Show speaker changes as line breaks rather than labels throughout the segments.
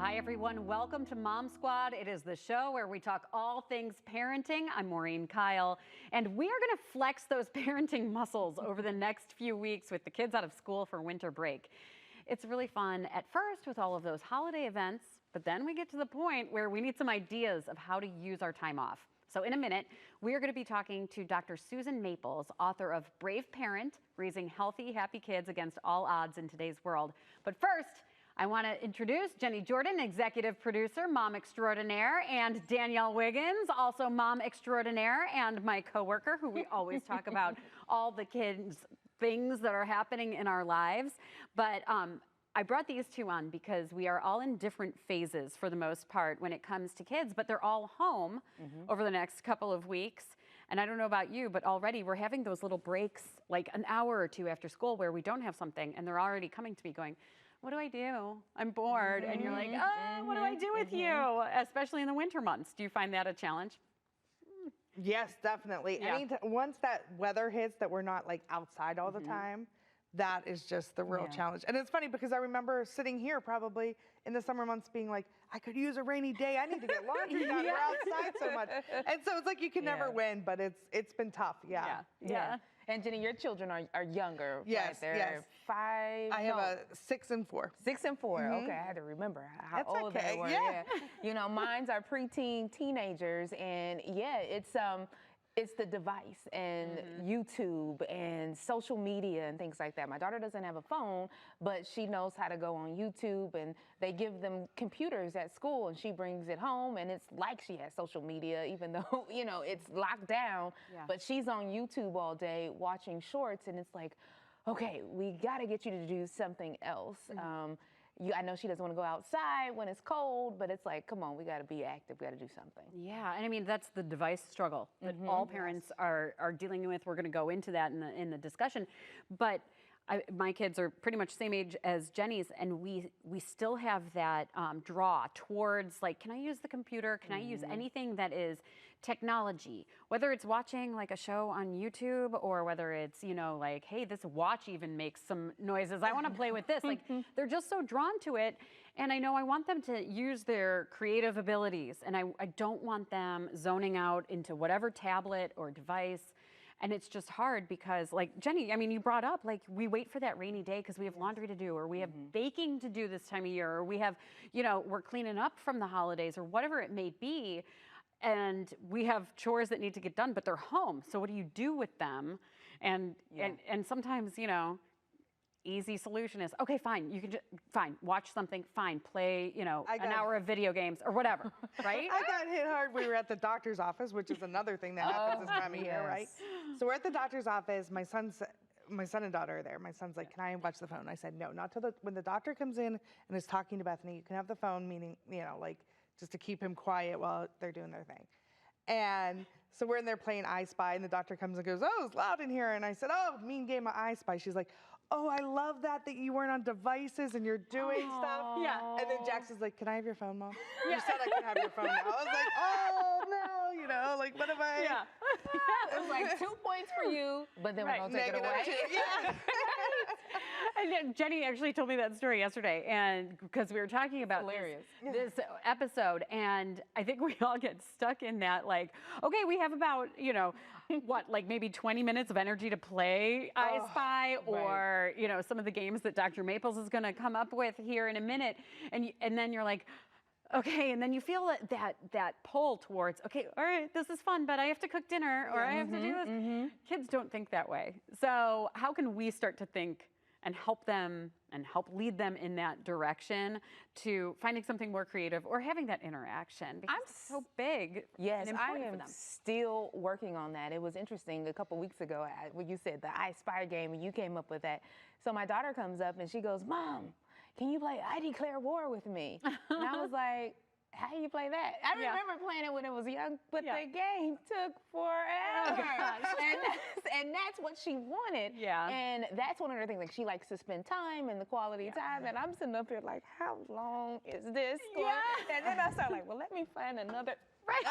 Hi, everyone. Welcome to Mom Squad. It is the show where we talk all things parenting. I'm Maureen Kyle, and we are going to flex those parenting muscles over the next few weeks with the kids out of school for winter break. It's really fun at first with all of those holiday events, but then we get to the point where we need some ideas of how to use our time off. So in a minute, we are going to be talking to Dr. Susan Maples, author of Brave Parent, Raising Healthy, Happy Kids Against All Odds in Today's World. But first, I want to introduce Jenny Jordan, executive producer, mom extraordinaire, and Danielle Wiggins, also mom extraordinaire, and my coworker, who we always talk about all the kids' things that are happening in our lives. But I brought these two on because we are all in different phases for the most part when it comes to kids, but they're all home over the next couple of weeks. And I don't know about you, but already we're having those little breaks, like an hour or two after school where we don't have something, and they're already coming to me going, what do I do? I'm bored. And you're like, oh, what do I do with you? Especially in the winter months. Do you find that a challenge?
Yes, definitely.
Yeah.
Once that weather hits that we're not like outside all the time, that is just the real challenge. And it's funny because I remember sitting here probably in the summer months being like, I could use a rainy day. I need to get laundry done. We're outside so much. And so it's like you can never win, but it's been tough.
Yeah. And Jenny, your children are younger.
Yes,
right? They're
yes.
5.
I have a 6 and 4.
6 and 4. Okay, I had to remember how
That's
old
okay.
they were.
Yeah.
You know, mine's are preteen teenagers, and it's the device and YouTube and social media and things like that. My daughter doesn't have a phone, but she knows how to go on YouTube, and they give them computers at school, and she brings it home, and it's like she has social media, even though, you know, it's locked down, but she's on YouTube all day watching shorts, and it's like, okay, we got to get you to do something else. I know she doesn't want to go outside when it's cold, but it's like, come on, we got to be active. We got to do something.
Yeah, and I mean, that's the device struggle that all parents are dealing with. We're going to go into that in the discussion. But my kids are pretty much same age as Jenny's, and we still have that draw towards, like, can I use the computer? Can I use anything that is technology? Whether it's watching like a show on YouTube, or whether it's, you know, like, hey, this watch even makes some noises. I want to play with this. Like, they're just so drawn to it. And I know I want them to use their creative abilities, and I don't want them zoning out into whatever tablet or device. And it's just hard because, like, Jenny, I mean, you brought up, like, we wait for that rainy day because we have laundry to do, or we have baking to do this time of year, or we have, you know, we're cleaning up from the holidays, or whatever it may be. And we have chores that need to get done, but they're home. So what do you do with them? And sometimes, you know, easy solution is, okay, fine, you can just, fine, watch something, fine, play, you know, an hour of video games or whatever, right?
I got hit hard. We were at the doctor's office, which is another thing that happens this time of year, right? So we're at the doctor's office. My son and daughter are there. My son's like, can I watch the phone? I said, no, not till when the doctor comes in and is talking to Bethany, you can have the phone, meaning, you know, like, just to keep him quiet while they're doing their thing. And so we're in there playing I Spy, and the doctor comes and goes, oh, it's loud in here. And I said, oh, mean game of I Spy. She's like, oh, I love that you weren't on devices and you're doing stuff.
Yeah.
And then Jax is like, can I have your phone, Mom? You said I could have your phone now. I was like, oh, no, you know, like, what am I?
Yeah.
It was like 2 points for you, but then we're going to take it away.
Yeah.
And Jenny actually told me that story yesterday, and because we were talking about this episode, and I think we all get stuck in that, like, okay, we have about, you know, what, like maybe 20 minutes of energy to play I Spy, or, you know, some of the games that Dr. Maples is going to come up with here in a minute, and then you're like, okay, and then you feel that pull towards, okay, all right, this is fun, but I have to cook dinner, or I have to do this. Kids don't think that way. So how can we start to think and help them and help lead them in that direction to finding something more creative or having that interaction? Because it's so big.
Yes,
and
I
important
am
for them.
still working on that. It was interesting a couple weeks ago when you said the I Spy game and you came up with that. So my daughter comes up and she goes, Mom, can you play I Declare War with me? And I was like, how do you play that? I remember playing it when I was young, but the game took forever. And that's what she wanted.
Yeah.
And that's one of the things, like, she likes to spend time and the quality time. And I'm sitting up here like, how long is this going? And then I started like, well, let me find another. Right.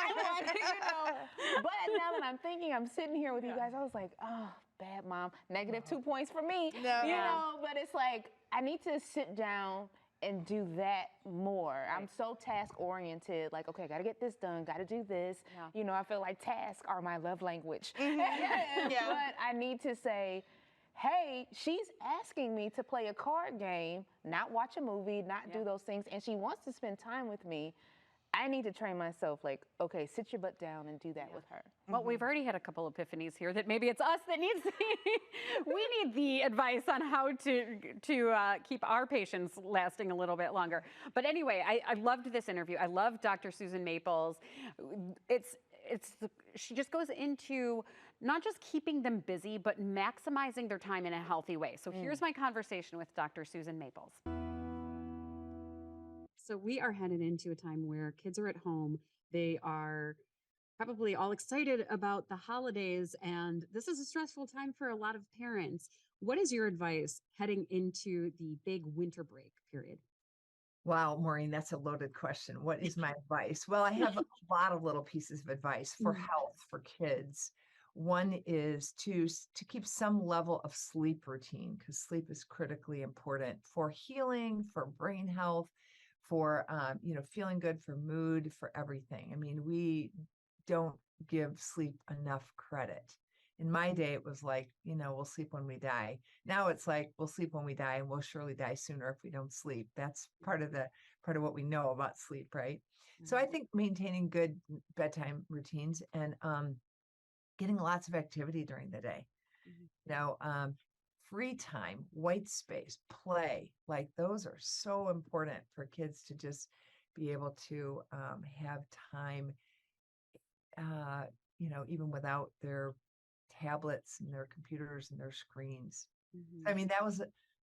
You know. But now that I'm thinking, I'm sitting here with you guys, I was like, oh, bad mom. -2 points for me. You know, but it's like, I need to sit down and do that more. I'm so task oriented, like, okay, I gotta get this done, gotta do this.
Yeah.
You know, I feel like tasks are my love language.
Yeah.
But I need to say, hey, she's asking me to play a card game, not watch a movie, not do those things, and she wants to spend time with me. I need to train myself, like, okay, sit your butt down and do that with her.
Well, we've already had a couple epiphanies here that maybe it's us that needs we need the advice on how to keep our patients lasting a little bit longer. But anyway, I loved this interview. I love Dr. Susan Maples. She just goes into not just keeping them busy, but maximizing their time in a healthy way. So here's my conversation with Dr. Susan Maples. So we are headed into a time where kids are at home. They are probably all excited about the holidays, and this is a stressful time for a lot of parents. What is your advice heading into the big winter break period?
Wow, Maureen, that's a loaded question. What is my advice? Well, I have a lot of little pieces of advice for health for kids. One is to keep some level of sleep routine, because sleep is critically important for healing, for brain health, for feeling good, for mood, for everything. I mean, we don't give sleep enough credit. In my day, it was like, we'll sleep when we die. Now it's like, we'll sleep when we die, and we'll surely die sooner if we don't sleep. That's part of what we know about sleep, right? So I think maintaining good bedtime routines and getting lots of activity during the day. Free time, white space, play, like those are so important for kids to just be able to have time, even without their tablets and their computers and their screens. I mean, that was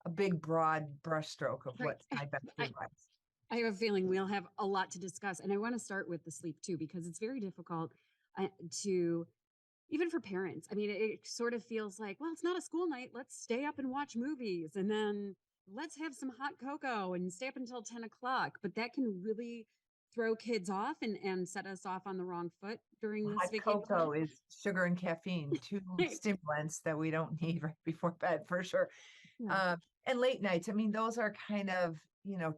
a big, broad brushstroke of what's my best advice.
I have a feeling we'll have a lot to discuss. And I want to start with the sleep too, because it's very difficult to, even for parents. I mean, it sort of feels like, well, it's not a school night. Let's stay up and watch movies. And then let's have some hot cocoa and stay up until 10 o'clock. But that can really throw kids off and set us off on the wrong foot during this
Hot
vacation.
cocoa is sugar and caffeine, two stimulants that we don't need right before bed, for sure. And late nights, I mean, those are kind of,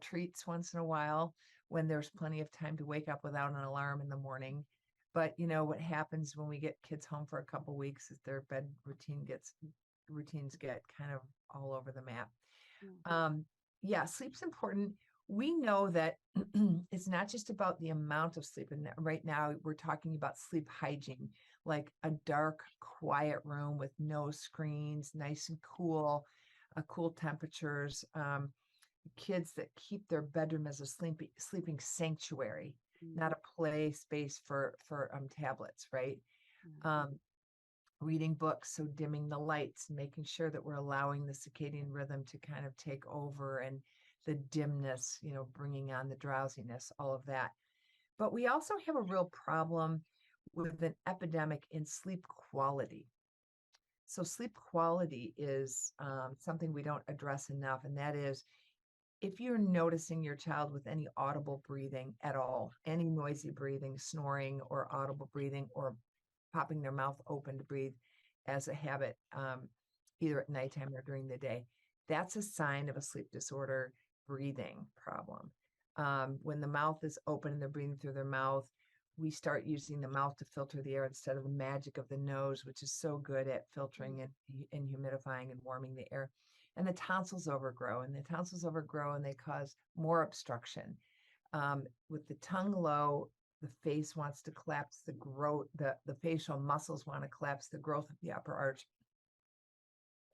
treats once in a while when there's plenty of time to wake up without an alarm in the morning. But what happens when we get kids home for a couple weeks is their bed routines get kind of all over the map. Sleep's important. We know that it's not just about the amount of sleep. And right now we're talking about sleep hygiene, like a dark, quiet room with no screens, nice and cool, cool temperatures. Kids that keep their bedroom as a sleeping sanctuary, not a play space for tablets, right? Reading books, so dimming the lights, making sure that we're allowing the circadian rhythm to kind of take over, and the dimness, bringing on the drowsiness, all of that. But we also have a real problem with an epidemic in sleep quality. So sleep quality is something we don't address enough, and that is, if you're noticing your child with any audible breathing at all, any noisy breathing, snoring, or audible breathing, or popping their mouth open to breathe as a habit, either at nighttime or during the day, that's a sign of a sleep disorder breathing problem. When the mouth is open and they're breathing through their mouth, we start using the mouth to filter the air instead of the magic of the nose, which is so good at filtering and humidifying and warming the air. And the tonsils overgrow, and they cause more obstruction. With the tongue low, the face wants to collapse, the facial muscles want to collapse, the growth of the upper arch.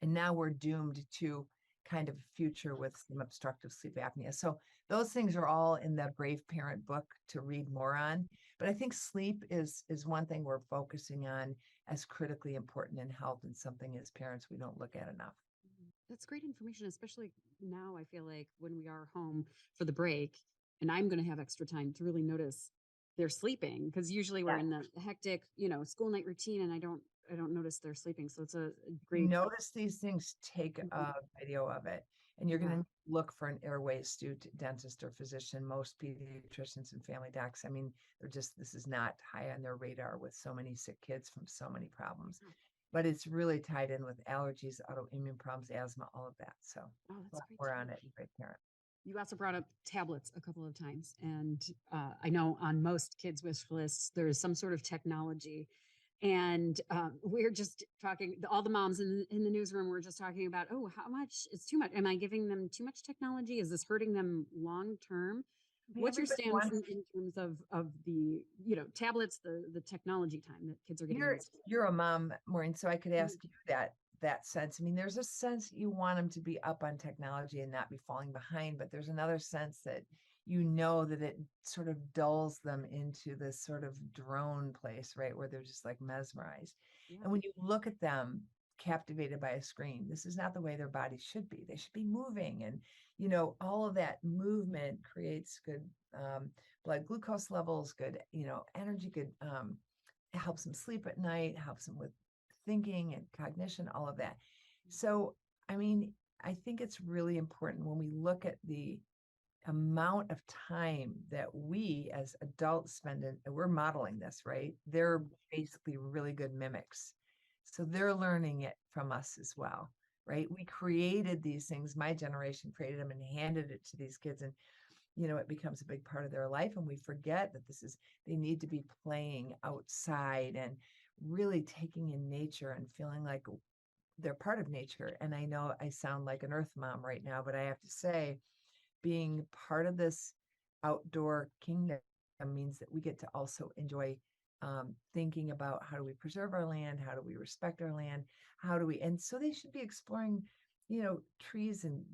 And now we're doomed to kind of a future with some obstructive sleep apnea. So those things are all in the Brave Parent book to read more on. But I think sleep is one thing we're focusing on as critically important in health, and something as parents we don't look at enough.
That's great information, especially now. I feel like when we are home for the break, and I'm going to have extra time to really notice they're sleeping, because usually we're in the hectic, school night routine, and I don't notice they're sleeping. So it's a great.
Notice these things, take a video of it, and you're going to look for an airway astute dentist or physician. Most pediatricians and family docs, I mean, this is not high on their radar with so many sick kids from so many problems. But it's really tied in with allergies, autoimmune problems, asthma, all of that. So
that's great.
we're on it, Great Parent.
You also brought up tablets a couple of times, and I know on most kids' wish lists there is some sort of technology. And we're just talking. All the moms in the newsroom were just talking about, oh, how much is too much? Am I giving them too much technology? Is this hurting them long term? What's your
Everybody
stance
wants
in terms of the tablets, the technology time that kids are getting
you're
used to?
you're a mom, Maureen, so I could
Mhm.
ask you that sense. I mean, there's a sense you want them to be up on technology and not be falling behind, but there's another sense that that it sort of dulls them into this sort of drone place, right, where they're just like mesmerized.
Yeah.
And when you look at them captivated by a screen, this is not the way their bodies should be. They should be moving, and all of that movement creates good blood glucose levels, good energy, good it helps them sleep at night, helps them with thinking and cognition, all of that. So, I mean, I think it's really important when we look at the amount of time that we as adults spend in, and we're modeling this, right? They're basically really good mimics. So they're learning it from us as well, right? We created these things. My generation created them and handed it to these kids. And it becomes a big part of their life, and we forget that they need to be playing outside and really taking in nature and feeling like they're part of nature. And I know I sound like an earth mom right now, but I have to say, being part of this outdoor kingdom means that we get to also enjoy thinking about how do we preserve our land, how do we respect our land, and so they should be exploring, trees and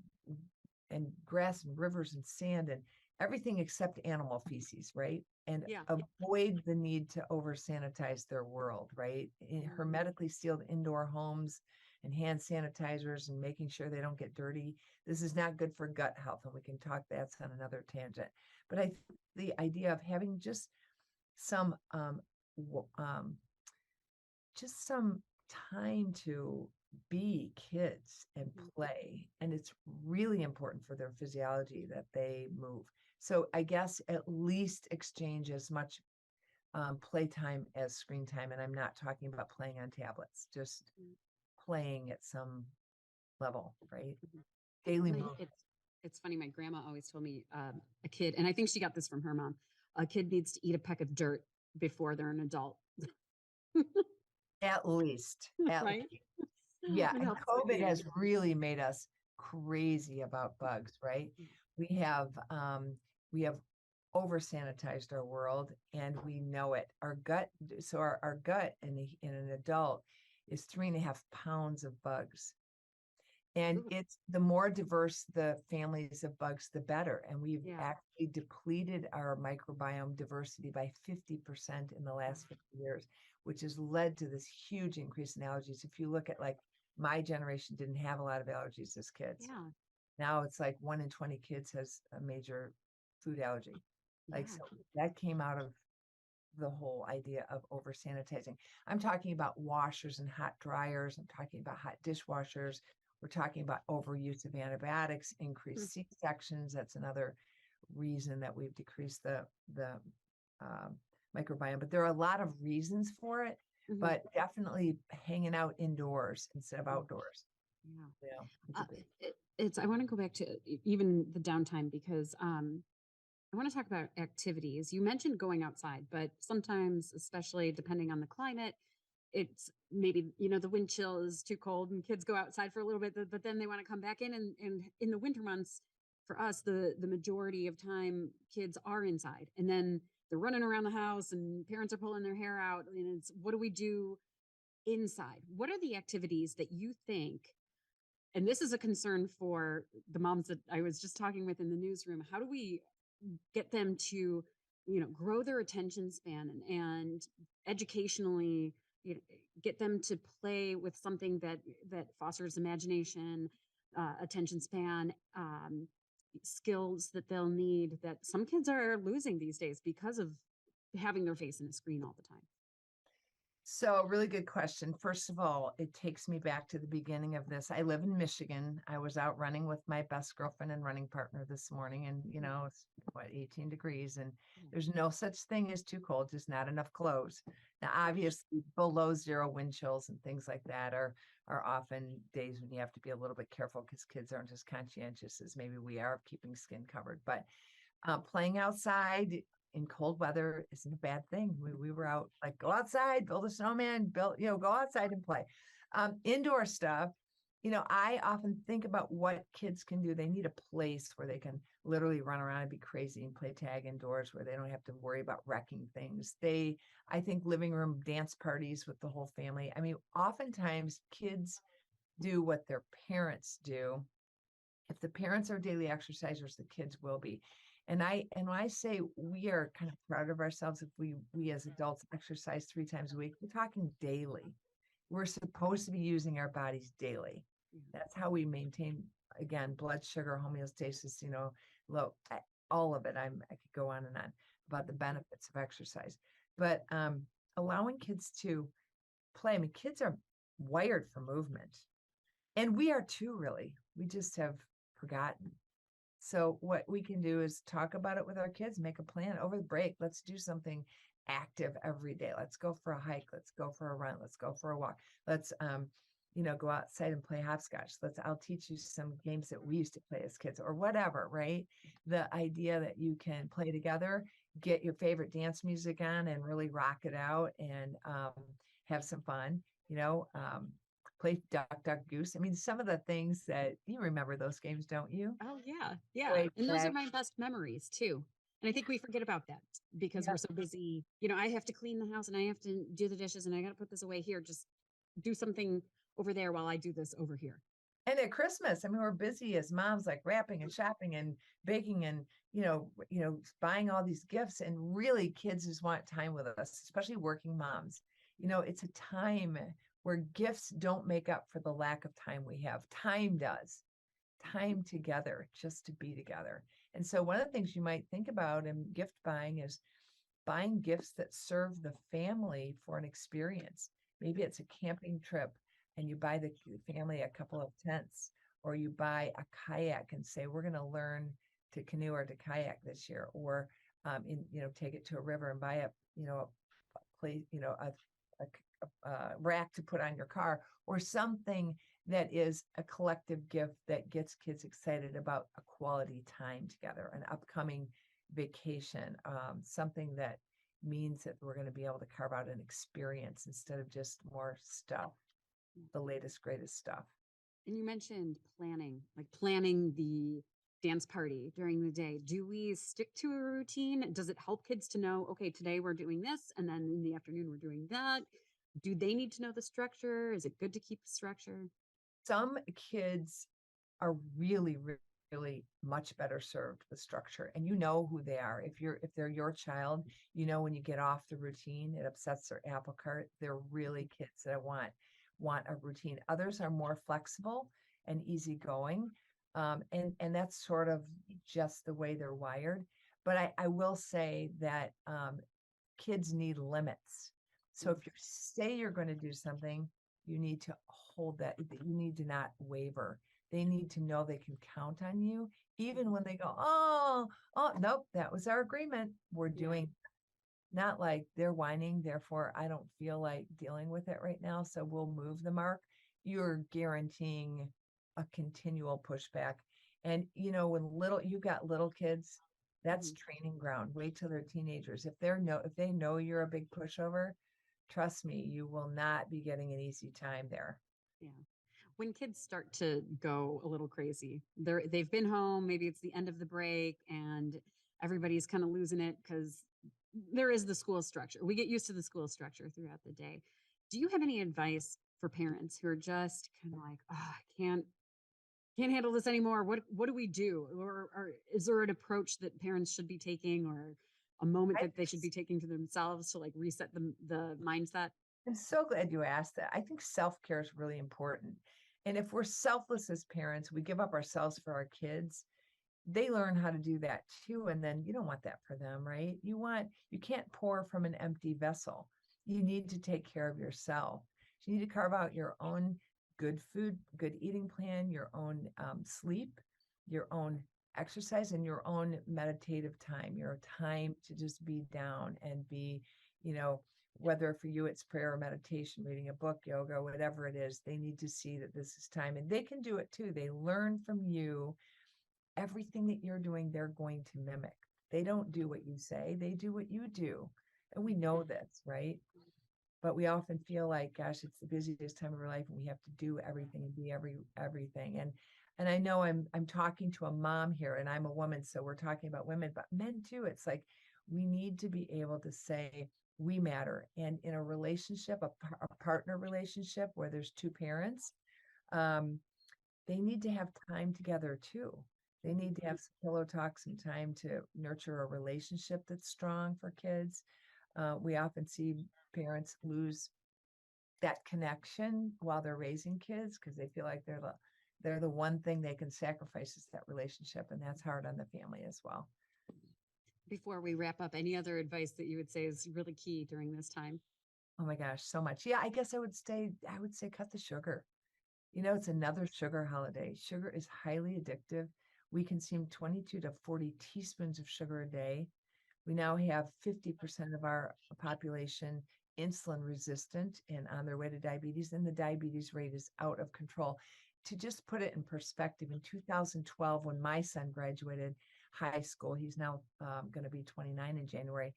grass and rivers and sand and everything except animal feces, right? And
Yeah.
avoid the need to over sanitize their world, right? Hermetically sealed indoor homes and hand sanitizers and making sure they don't get dirty. This is not good for gut health, and we can talk that's on another tangent. But the idea of having some um, um, just some time to be kids and play. And it's really important for their physiology that they move. So I guess at least exchange as much playtime as screen time. And I'm not talking about playing on tablets, just playing at some level, right? Daily move.
It's funny. My grandma always told me a kid, and I think she got this from her mom. A kid needs to eat a peck of dirt before they're an adult,
At least.
right?
Yeah,
It
and
helps with
COVID
the
has really made us crazy about bugs, right? We have we have over sanitized our world, and we know it. Our gut, so our gut in an adult is 3.5 pounds of bugs. And
Ooh,
it's the more diverse the families of bugs, the better. And we've
yeah.
actually depleted our microbiome diversity by 50% in the last 50 years, which has led to this huge increase in allergies. If you look at like my generation didn't have a lot of allergies as kids.
Yeah.
Now it's like 1 in 20 kids has a major food allergy. Like,
Yeah.
so that came out of the whole idea of over sanitizing. I'm talking about washers and hot dryers. I'm talking about hot dishwashers. We're talking about overuse of antibiotics,
Mm.
increased C-sections. That's another reason that we've decreased the um, microbiome. But there are a lot of reasons for it.
Mhm.
But definitely hanging out indoors instead of outdoors.
Yeah.
Yeah, it's a big.
It's. I want to go back to even the downtime because I want to talk about activities. You mentioned going outside, but sometimes, especially depending on the climate, it's maybe, the wind chill is too cold and kids go outside for a little bit, but then they want to come back in. And in the winter months, for us, the majority of time, kids are inside. And then they're running around the house and parents are pulling their hair out. And it's, what do we do inside? What are the activities that you think, and this is a concern for the moms that I was just talking with in the newsroom, how do we get them to grow their attention span and educationally, get them to play with something that fosters imagination, attention span, skills that they'll need, that some kids are losing these days because of having their face in a screen all the time.
So, really good question. First of all, it takes me back to the beginning of this. I live in Michigan. I was out running with my best girlfriend and running partner this morning, and it's what, 18 degrees, and there's no such thing as too cold, just not enough clothes. Now, obviously, below zero wind chills and things like that are often days when you have to be a little bit careful because kids aren't as conscientious as maybe we are of keeping skin covered. But playing outside in cold weather isn't a bad thing. We were out, like, go outside, build a snowman, go outside and play. Indoor stuff, I often think about what kids can do. They need a place where they can literally run around and be crazy and play tag indoors where they don't have to worry about wrecking things. I think living room dance parties with the whole family. I mean, oftentimes kids do what their parents do. If the parents are daily exercisers, the kids will be. And when I say we are kind of proud of ourselves if we as adults exercise 3 times a week, we're talking daily. We're supposed to be using our bodies daily. That's how we maintain, again, blood sugar, homeostasis, low, all of it. I could go on and on about the benefits of exercise. But allowing kids to play. I mean, kids are wired for movement. And we are too, really. We just have forgotten. So what we can do is talk about it with our kids, make a plan over the break. Let's do something active every day. Let's go for a hike. Let's go for a run. Let's go for a walk. Let's, go outside and play hopscotch. I'll teach you some games that we used to play as kids or whatever, right? The idea that you can play together, get your favorite dance music on and really rock it out and have some fun, play Duck, Duck, Goose. I mean, some of the things that you remember those games, don't you?
Oh, yeah. Yeah.
Play
And those are
tag.
my best memories too. And I think we forget about that because
Yeah.
we're so busy. I have to clean the house and I have to do the dishes and I got to put this away here. Just do something over there while I do this over here.
And at Christmas, I mean, we're busy as moms, like wrapping and shopping and baking and, buying all these gifts. And really, kids just want time with us, especially working moms. It's a time where gifts don't make up for the lack of time we have. Time does. Time together, just to be together. And so one of the things you might think about in gift buying is buying gifts that serve the family for an experience. Maybe it's a camping trip and you buy the family a couple of tents, or you buy a kayak and say, we're going to learn to canoe or to kayak this year, or take it to a river and buy a place, a rack to put on your car, or something that is a collective gift that gets kids excited about a quality time together, an upcoming vacation, something that means that we're going to be able to carve out an experience instead of just more stuff, the latest, greatest stuff.
And you mentioned planning the dance party during the day. Do we stick to a routine? Does it help kids to know, okay, today we're doing this, and then in the afternoon we're doing that? Do they need to know the structure? Is it good to keep the structure?
Some kids are really, really much better served with structure, and you know who they are. If they're your child, when you get off the routine, it upsets their apple cart. They're really kids that want a routine. Others are more flexible and easygoing, and that's sort of just the way they're wired. But I will say that kids need limits. So if you say you're going to do something, you need to hold that. You need to not waver. They need to know they can count on you, even when they go, oh, nope, that was our agreement. We're doing, not like they're whining, therefore I don't feel like dealing with it right now, so we'll move the mark. You're guaranteeing a continual pushback. And when you've got little kids, that's training ground. Wait till they're teenagers. If they know you're a big pushover, trust me, you will not be getting an easy time there.
Yeah. When kids start to go a little crazy, they've been home, maybe it's the end of the break and everybody's kind of losing it because there is the school structure. We get used to the school structure throughout the day. Do you have any advice for parents who are just kind of like, oh, I can't handle this anymore? What do we do? Or is there an approach that parents should be taking, or a moment that they should be taking to themselves to like reset the mindset?
I'm so glad you asked that. I think self-care is really important. And if we're selfless as parents, we give up ourselves for our kids, they learn how to do that too. And then you don't want that for them, right? You can't pour from an empty vessel. you need to take care of yourself. You need to carve out your own good food, good eating plan, your own sleep, your own exercise, and your own meditative time, your time to just be down and be, you know, whether for you it's prayer or meditation, reading a book, yoga, whatever it is, they need to see that this is time. And they can do it too. They learn from you. Everything that you're doing, they're going to mimic. They don't do what you say, they do what you do. And we know this, right? But we often feel like, gosh, it's the busiest time of our life and we have to do everything and be everything. And I know I'm talking to a mom here and I'm a woman, so we're talking about women, but men too. It's like we need to be able to say we matter. And in a relationship, a partner relationship where there's two parents, they need to have time together too. They need to have some pillow talk, some time to nurture a relationship that's strong for kids. We often see parents lose that connection while they're raising kids because they feel like they're the one thing they can sacrifice is that relationship, and that's hard on the family as well.
Before we wrap up, any other advice that you would say is really key during this time?
Oh my gosh, so much. Yeah, I guess I would say cut the sugar. You know, it's another sugar holiday. Sugar is highly addictive. We consume 22 to 40 teaspoons of sugar a day. We now have 50% of our population insulin resistant and on their way to diabetes, and the diabetes rate is out of control. To just put it in perspective, in 2012, when my son graduated high school, he's now going to be 29 in January,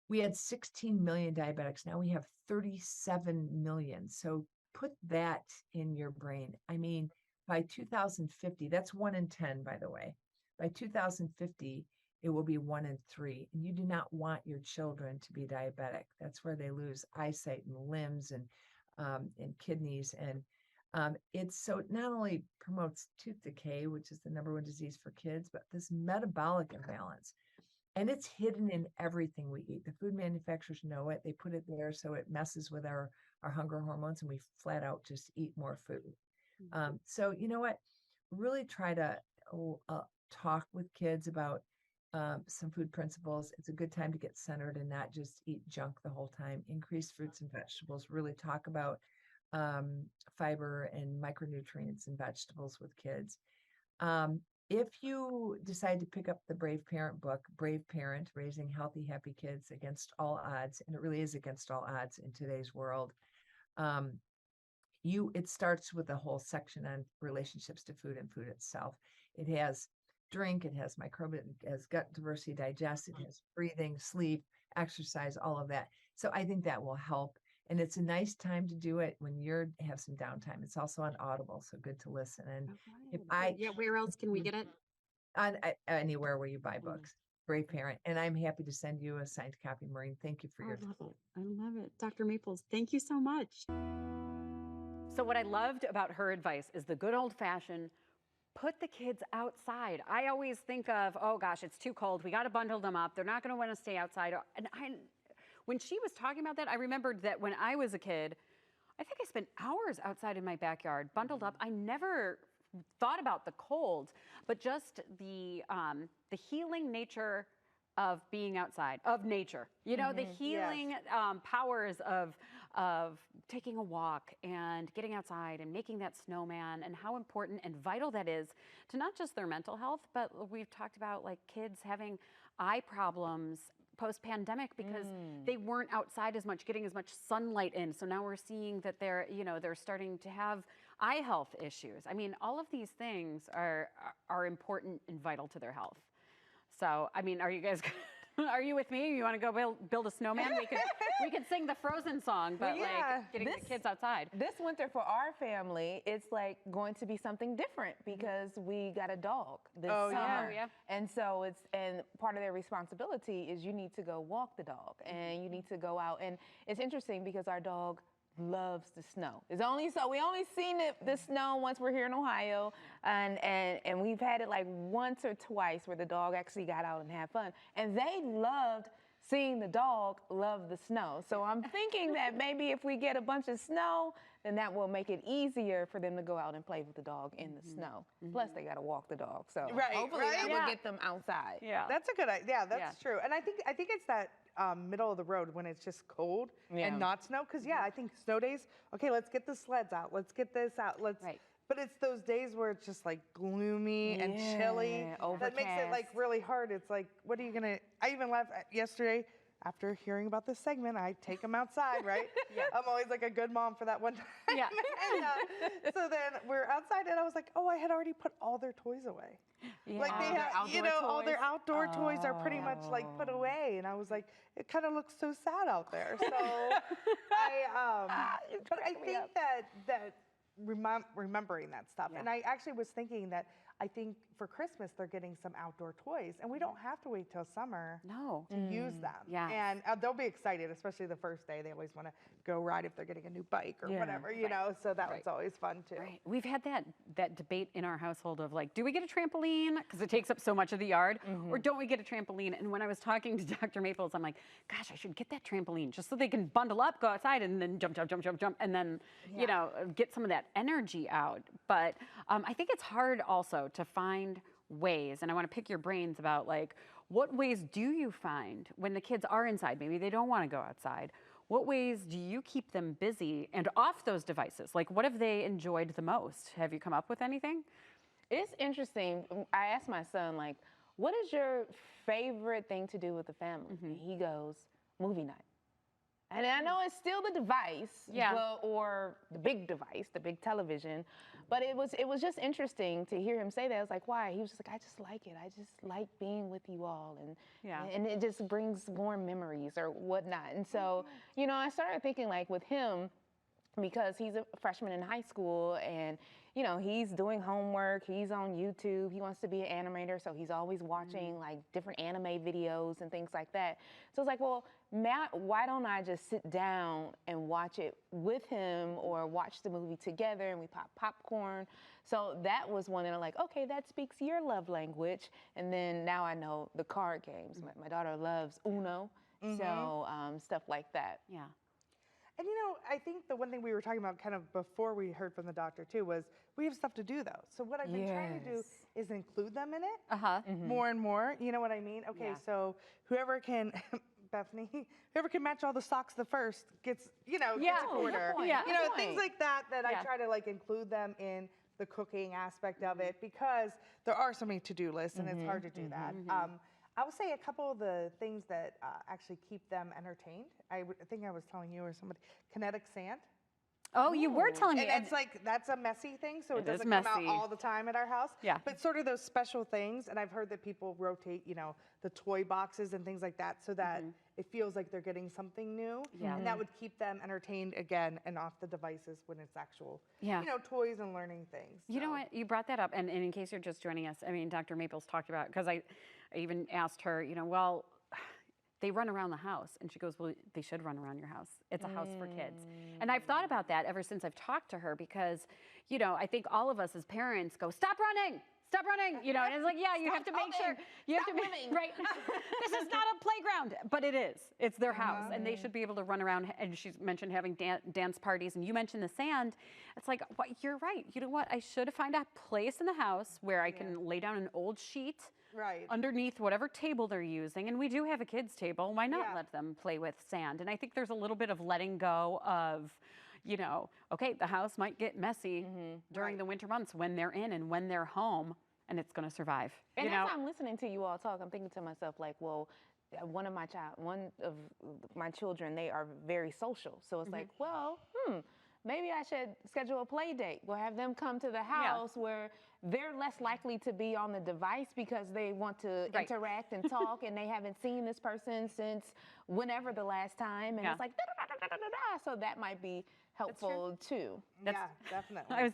we had 16 million diabetics. Now we have 37 million. So put that in your brain. I mean, by 2050, that's 1 in 10, by the way. By 2050, it will be 1 in 3. And you do not want your children to be diabetic. That's where they lose eyesight and limbs and kidneys. And it's so it not only promotes tooth decay, which is the #1 disease for kids, but this metabolic imbalance. And it's hidden in everything we eat. The food manufacturers know it. They put it there so it messes with our hunger hormones and we flat out just eat more food. So you know what? Really try to talk with kids about some food principles. It's a good time to get centered and not just eat junk the whole time. Increase fruits and vegetables. Really talk about fiber and micronutrients in vegetables with kids. If you decide to pick up the Brave Parent book, Brave Parent, Raising Healthy, Happy Kids Against All Odds, and it really is against all odds in today's world, it starts with a whole section on relationships to food and food itself. It has drink, it has microbiome, it has gut diversity, digest, it has breathing, sleep, exercise, all of that. So I think that will help. And it's a nice time to do it when you have some downtime. It's also on Audible, so good to listen. And
Where else can we get it?
On anywhere where you buy books, Brave Parent. And I'm happy to send you a signed copy, Maureen. Thank you for your
time. I love it. Dr. Maples, thank you so much. So what I loved about her advice is the good old fashioned, put the kids outside. I always think of, oh gosh, it's too cold. We got to bundle them up. They're not going to want to stay outside. And when she was talking about that, I remembered that when I was a kid, I think I spent hours outside in my backyard, bundled up. I never thought about the cold, but just the healing nature of being outside, of nature. You know, the healing powers of taking a walk and getting outside and making that snowman, and how important and vital that is to not just their mental health, but we've talked about like kids having eye problems post-pandemic because they weren't outside as much, getting as much sunlight in. So now we're seeing that they're starting to have eye health issues. I mean, all of these things are important and vital to their health. So, I mean, are you guys, are you with me? You want to go build a snowman? We could sing the Frozen song, but like getting the kids outside.
This winter for our family, it's like going to be something different because we got a dog this summer.
Yeah.
And so and part of their responsibility is you need to go walk the dog and you need to go out. And it's interesting because our dog loves the snow. We only seen the snow once we're here in Ohio, and we've had it like once or twice where the dog actually got out and had fun, and they loved seeing the dog love the snow. So I'm thinking that maybe if we get a bunch of snow, then that will make it easier for them to go out and play with the dog in the snow. Plus, they got to walk the dog. So hopefully that will get them outside.
Yeah.
That's a good idea. Yeah, that's true. And I think it's that middle of the road when it's just cold and not snow. Because, I think snow days, okay, let's get the sleds out. Let's get this out. But it's those days where it's just like gloomy and chilly. That makes it like really hard. It's like, what are you going to, I even laughed yesterday after hearing about this segment, I take them outside, right? I'm always like a good mom for that one time.
Yeah.
And, so then we're outside and I was like, oh, I had already put all their toys away.
Yeah.
Like they have, all their outdoor toys are pretty much like put away. And I was like, it kind of looks so sad out there. So but I think that remembering that stuff. And I actually was thinking that I think for Christmas they're getting some outdoor toys, and we don't have to wait till summer to use them.
Yeah.
And they'll be excited, especially the first day. They always want to go ride if they're getting a new bike or whatever, you know. So that was always fun too.
Right. We've had that debate in our household of like, do we get a trampoline because it takes up so much of the yard, or don't we get a trampoline? And when I was talking to Dr. Maples, I'm like, gosh, I should get that trampoline just so they can bundle up, go outside, and then jump, and then you know, get some of that energy out. But I think it's hard also to find ways, and I want to pick your brains about like, what ways do you find when the kids are inside? Maybe they don't want to go outside. What ways do you keep them busy and off those devices? Like, what have they enjoyed the most? Have you come up with anything?
It's interesting. I asked my son, like, what is your favorite thing to do with the family? And he goes, movie night. And I know it's still the device, or the big device, the big television, but it was just interesting to hear him say that. I was like, why? He was just like, I just like it. I just like being with you all, and it just brings more memories or whatnot. And so, you know, I started thinking like with him, because he's a freshman in high school and, you know, he's doing homework, he's on YouTube, he wants to be an animator, so he's always watching like different anime videos and things like that. So it's like, well, Matt, why don't I just sit down and watch it with him or watch the movie together and we pop popcorn? So that was one that I'm like, okay, that speaks your love language. And then now I know the card games. My daughter loves Uno, so stuff like that.
Yeah.
And you know, I think the one thing we were talking about kind of before we heard from the doctor too was we have stuff to do though. So what I've been trying to do is include them in it more and more. You know what I mean? Okay, so whoever can, Bethany, whoever can match all the socks the first gets, gets a quarter. You know, things like that I try to like include them in the cooking aspect of it because there are so many to-do lists and it's hard to do that. I would say a couple of the things that actually keep them entertained. I think I was telling you or somebody, kinetic sand.
Oh, you were telling me.
And it's like, that's a messy thing, so it doesn't come out all the time at our house.
Yeah.
But sort of those special things, and I've heard that people rotate, you know, the toy boxes and things like that so that it feels like they're getting something new.
Yeah.
And that would keep them entertained again and off the devices when it's actual, you know, toys and learning things.
You know what? You brought that up, and in case you're just joining us, I mean, Dr. Maples talked about, because I even asked her, you know, well, they run around the house. And she goes, well, they should run around your house. It's a house for kids. And I've thought about that ever since I've talked to her because, you know, I think all of us as parents go, stop running, you know, and it's like, yeah, you have to make sure, you have to be, right, this is not a playground, but it is. It's their house, and they should be able to run around, and she's mentioned having dance parties, and you mentioned the sand. It's like, well, you're right. You know what? I should find a place in the house where I can lay down an old sheet underneath whatever table they're using, and we do have a kids' table. Why not let them play with sand? And I think there's a little bit of letting go of, you know, okay, the house might get messy during the winter months when they're in and when they're home, and it's going to survive.
And
you know?
as I'm listening to you all talk, I'm thinking to myself, like, well, one of my children, they are very social. So it's like, well, maybe I should schedule a play date. We'll have them come to the house where they're less likely to be on the device because they want to interact and talk and they haven't seen this person since whenever the last time. And it's like, da-da-da-da-da-da. So that might be helpful too.
Yeah, definitely.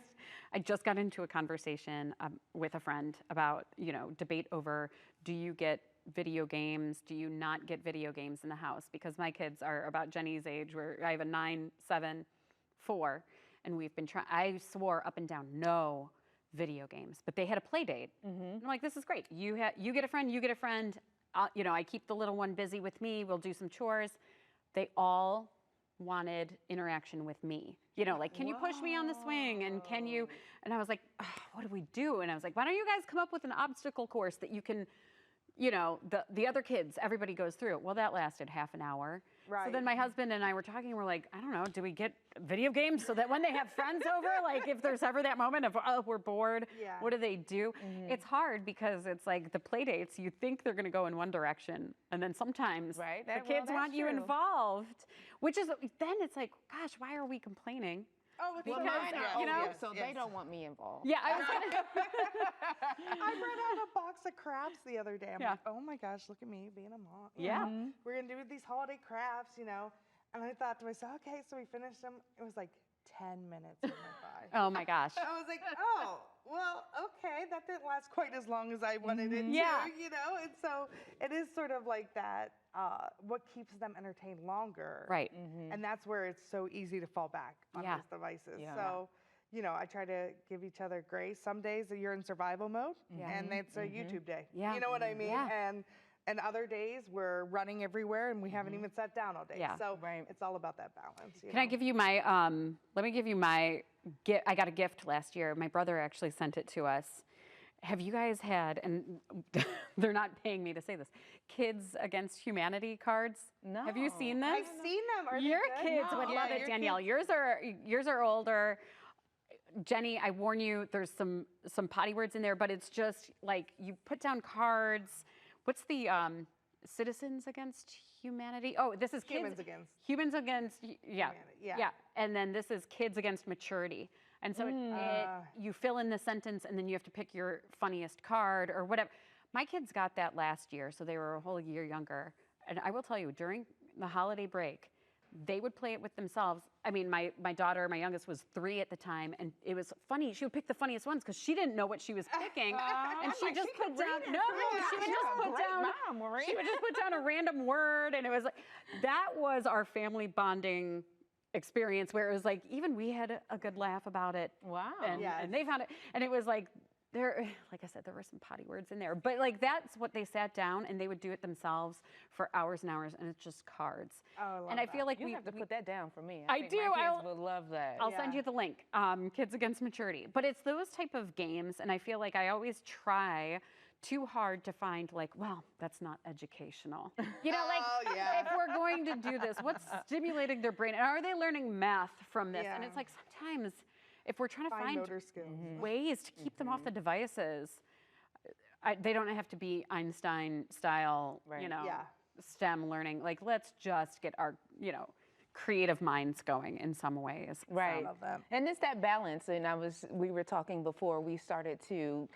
I just got into a conversation with a friend about, you know, debate over, do you get video games? Do you not get video games in the house? Because my kids are about Jenny's age, where I have a 9, 7, 4, and we've been trying. I swore up and down no video games, but they had a play date. I'm like, this is great. You get a friend, you get a friend. You know, I keep the little one busy with me. We'll do some chores. They all wanted interaction with me. You know, like, can you push me on the swing? And can you, and I was like, oh, what do we do? And I was like, why don't you guys come up with an obstacle course that you can, you know, the other kids, everybody goes through. Well, that lasted half an hour.
Right.
So then my husband and I were talking, we're like, I don't know, do we get video games so that when they have friends over, like if there's ever that moment of, oh, we're bored, what do they do? It's hard because it's like the play dates, you think they're gonna go in one direction. And then sometimes the kids want you involved, which is, then it's like, gosh, why are we complaining?
Oh, it's
Because,
you
you know,
so they don't want me involved.
Yeah, I was gonna.
I brought out a box of crafts the other day. I'm like, oh my gosh, look at me being a mom. You know? We're going to do these holiday crafts, you know. And I thought to myself, okay, so we finished them. It was like 10 minutes went by.
Oh my gosh.
I was like, oh, well, okay, that didn't last quite as long as I wanted it to, you know? And so it is sort of like that, what keeps them entertained longer.
Right.
And that's where it's so easy to fall back on those devices. So, you know, I try to give each other grace. Some days you're in survival mode and it's a YouTube day.
Yeah.
You know what I mean?
Yeah.
And other days we're running everywhere and we haven't even sat down all day.
Yeah.
So it's all about that balance.
Can I give you my, let me give you my gift. I got a gift last year. My brother actually sent it to us. Have you guys had, and they're not paying me to say this, Kids Against Humanity cards?
No.
Have you seen this?
I've seen them. Are
Your
they good?
kids would love it,
your
Danielle.
kids-
Yours are older. Jenny, I warn you, there's some potty words in there, but it's just like you put down cards. What's the Citizens Against Humanity? Oh, this is
Humans Against.
Humans Against,
Humanity, yeah.
And then this is Kids Against Maturity. And so you fill in the sentence and then you have to pick your funniest card or whatever. My kids got that last year, so they were a whole year younger. And I will tell you, during the holiday break, they would play it with themselves. I mean, my daughter, my youngest, was 3 at the time, and it was funny. She would pick the funniest ones because she didn't know what she was picking, and she just put down. No, she would just put down. She would just put down a random word, and it was like that was our family bonding experience, where it was like even we had a good laugh about it.
Wow.
And they found it, and it was like. Like I said, there were some potty words in there, but like that's what they sat down and they would do it themselves for hours and hours, and it's just cards.
Oh,
and I feel like
you have to put that down for me.
I
think
do.
My kids would love that.
I'll send you the link. Kids Against Maturity, but it's those type of games, and I feel like I always try too hard to find like, well, that's not educational. You know, like if we're going to do this, what's stimulating their brain, and are they learning math from this? And it's like sometimes. If we're trying to find
motor skills.
ways to keep them off the devices, they don't have to be Einstein style, you know, STEM learning. Like, let's just get our, you know, creative minds going in some ways.
Right.
I love that.
And it's that balance. And we were talking before we started to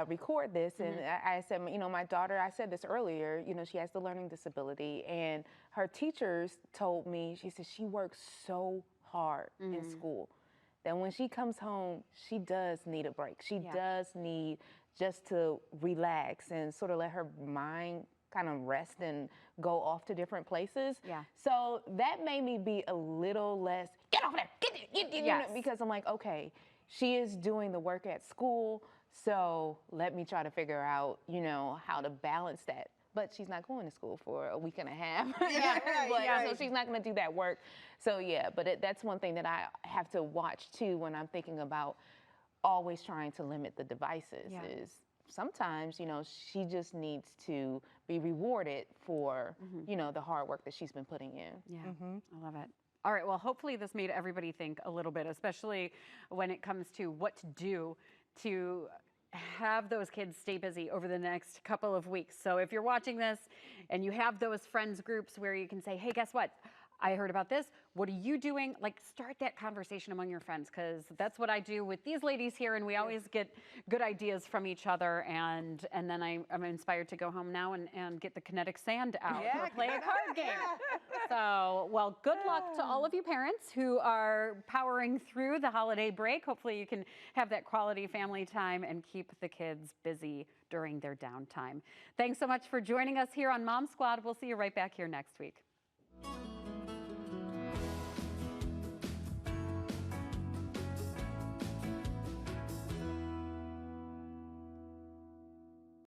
record this, and I said, you know, my daughter, I said this earlier, you know, she has the learning disability, and her teachers told me, she said she works so hard in school. That when she comes home, she does need a break. She does need just to relax and sort of let her mind kind of rest and go off to different places.
Yeah.
So that made me be a little less, get over there, you know, because I'm like, okay, she is doing the work at school, so let me try to figure out, you know, how to balance that. But she's not going to school for a week and a half. So she's not going to do that work. So yeah, but that's one thing that I have to watch too when I'm thinking about always trying to limit the devices is sometimes, you know, she just needs to be rewarded for, you know, the hard work that she's been putting in.
Yeah, I love it. All right, well, hopefully this made everybody think a little bit, especially when it comes to what to do to have those kids stay busy over the next couple of weeks. So if you're watching this and you have those friends groups where you can say, hey, guess what? I heard about this. What are you doing? Like, start that conversation among your friends, because that's what I do with these ladies here, and we always get good ideas from each other, and then I'm inspired to go home now and get the kinetic sand out or play a card game. So, well, good luck to all of you parents who are powering through the holiday break. Hopefully you can have that quality family time and keep the kids busy during their downtime. Thanks so much for joining us here on Mom Squad. We'll see you right back here next week.